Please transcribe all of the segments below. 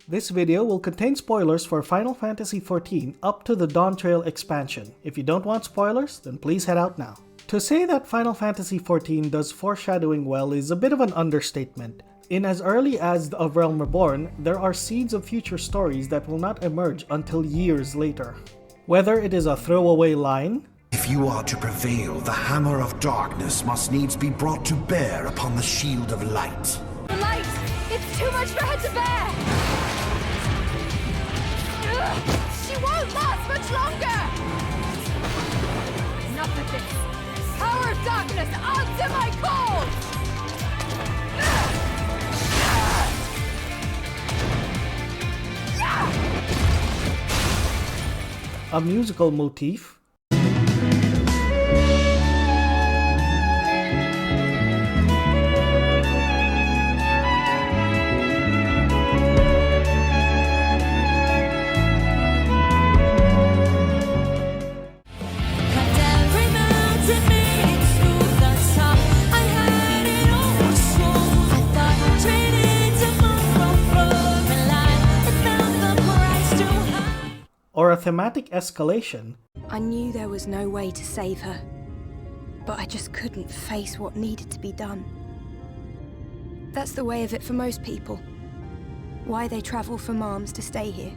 This video will contain spoilers for Final Fantasy XIV up to the Dawn Trail expansion. If you don't want spoilers, then please head out now. To say that Final Fantasy XIV does foreshadowing well is a bit of an understatement. In as early as A Realm Reborn, there are seeds of future stories that will not emerge until years later. Whether it is a throwaway line, "If you are to prevail, the hammer of darkness must needs be brought to bear upon the shield of light." The light! It's too much for her to bear! Ugh, she won't last much longer! Enough of this! Power of darkness, answer my call! a musical motif, or a thematic escalation. I knew there was no way to save her, but I just couldn't face what needed to be done. That's the way of it for most people. Why they travel from arms to stay here.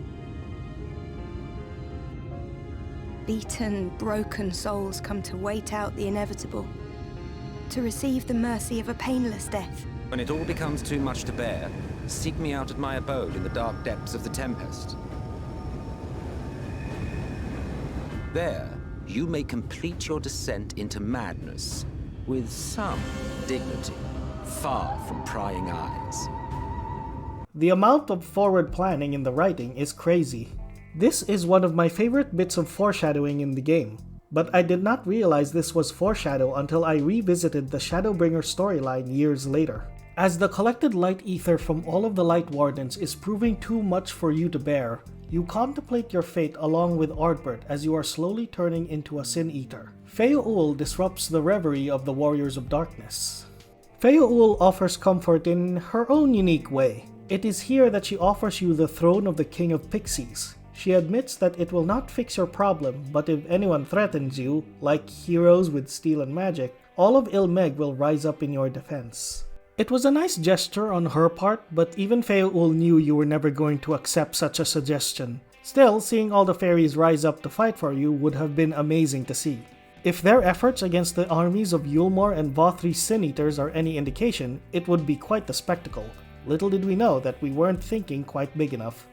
Beaten, broken souls come to wait out the inevitable, to receive the mercy of a painless death. When it all becomes too much to bear, seek me out at my abode in the dark depths of the Tempest. There, you may complete your descent into madness with some dignity, far from prying eyes. The amount of forward planning in the writing is crazy. This is one of my favorite bits of foreshadowing in the game, but I did not realize this was foreshadow until I revisited the Shadowbringers storyline years later. As the collected light ether from all of the Light Wardens is proving too much for you to bear, you contemplate your fate along with Ardbert as you are slowly turning into a Sin Eater. Feo Ul disrupts the reverie of the Warriors of Darkness. Feo Ul offers comfort in her own unique way. It is here that she offers you the throne of the King of Pixies. She admits that it will not fix your problem, but if anyone threatens you, like heroes with steel and magic, all of Ilmeg will rise up in your defense. It was a nice gesture on her part, but even Feo Ul knew you were never going to accept such a suggestion. Still, seeing all the fairies rise up to fight for you would have been amazing to see. If their efforts against the armies of Yulmore and Vothri's Sin Eaters are any indication, it would be quite the spectacle. Little did we know that we weren't thinking quite big enough.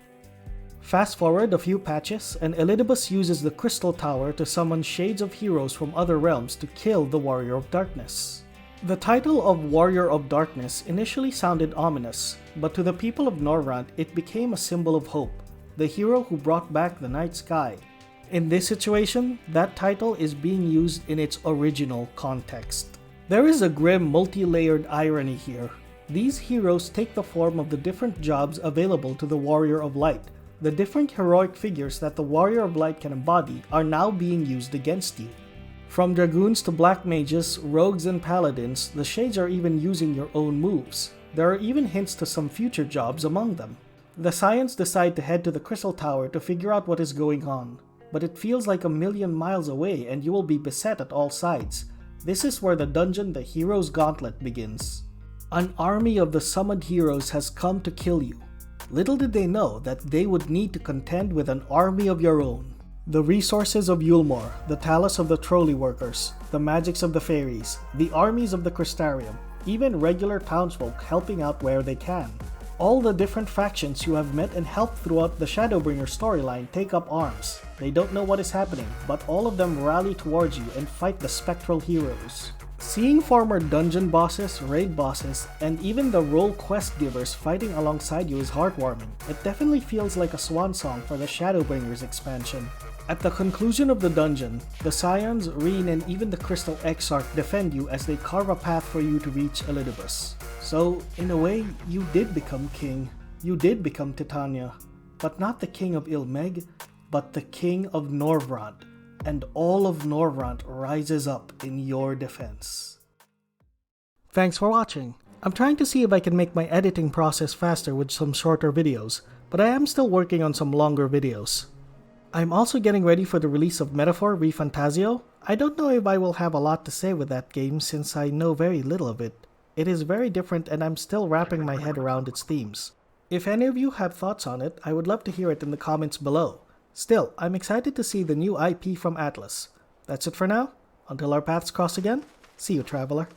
Fast forward a few patches, and Elidibus uses the Crystal Tower to summon shades of heroes from other realms to kill the Warrior of Darkness. The title of Warrior of Darkness initially sounded ominous, but to the people of Norvrant it became a symbol of hope, the hero who brought back the night sky. In this situation, that title is being used in its original context. There is a grim multi-layered irony here. These heroes take the form of the different jobs available to the Warrior of Light. The different heroic figures that the Warrior of Light can embody are now being used against you. From Dragoons to Black Mages, Rogues and Paladins, the Shades are even using your own moves. There are even hints to some future jobs among them. The Scions decide to head to the Crystal Tower to figure out what is going on, but it feels like a million miles away and you will be beset at all sides. This is where the dungeon The Heroes Gauntlet begins. An army of the summoned heroes has come to kill you. Little did they know that they would need to contend with an army of your own. The resources of Yulmore, the talus of the trolley workers, the magics of the fairies, the armies of the Crystarium, even regular townsfolk helping out where they can. All the different factions you have met and helped throughout the Shadowbringers storyline take up arms. They don't know what is happening, but all of them rally towards you and fight the spectral heroes. Seeing former dungeon bosses, raid bosses, and even the role quest givers fighting alongside you is heartwarming. It definitely feels like a swan song for the Shadowbringers expansion. At the conclusion of the dungeon, the Scions, Reen, and even the Crystal Exarch defend you as they carve a path for you to reach Elidibus. So, in a way, you did become king. You did become Titania. But not the king of Ilmeg, but the king of Norvrant. And all of Norvrant rises up in your defense. Thanks for watching. I'm trying to see if I can make my editing process faster with some shorter videos, but I am still working on some longer videos. I'm also getting ready for the release of Metaphor ReFantazio. I don't know if I will have a lot to say with that game since I know very little of it. It is very different and I'm still wrapping my head around its themes. If any of you have thoughts on it, I would love to hear it in the comments below. Still, I'm excited to see the new IP from Atlas. That's it for now. Until our paths cross again, see you, Traveler.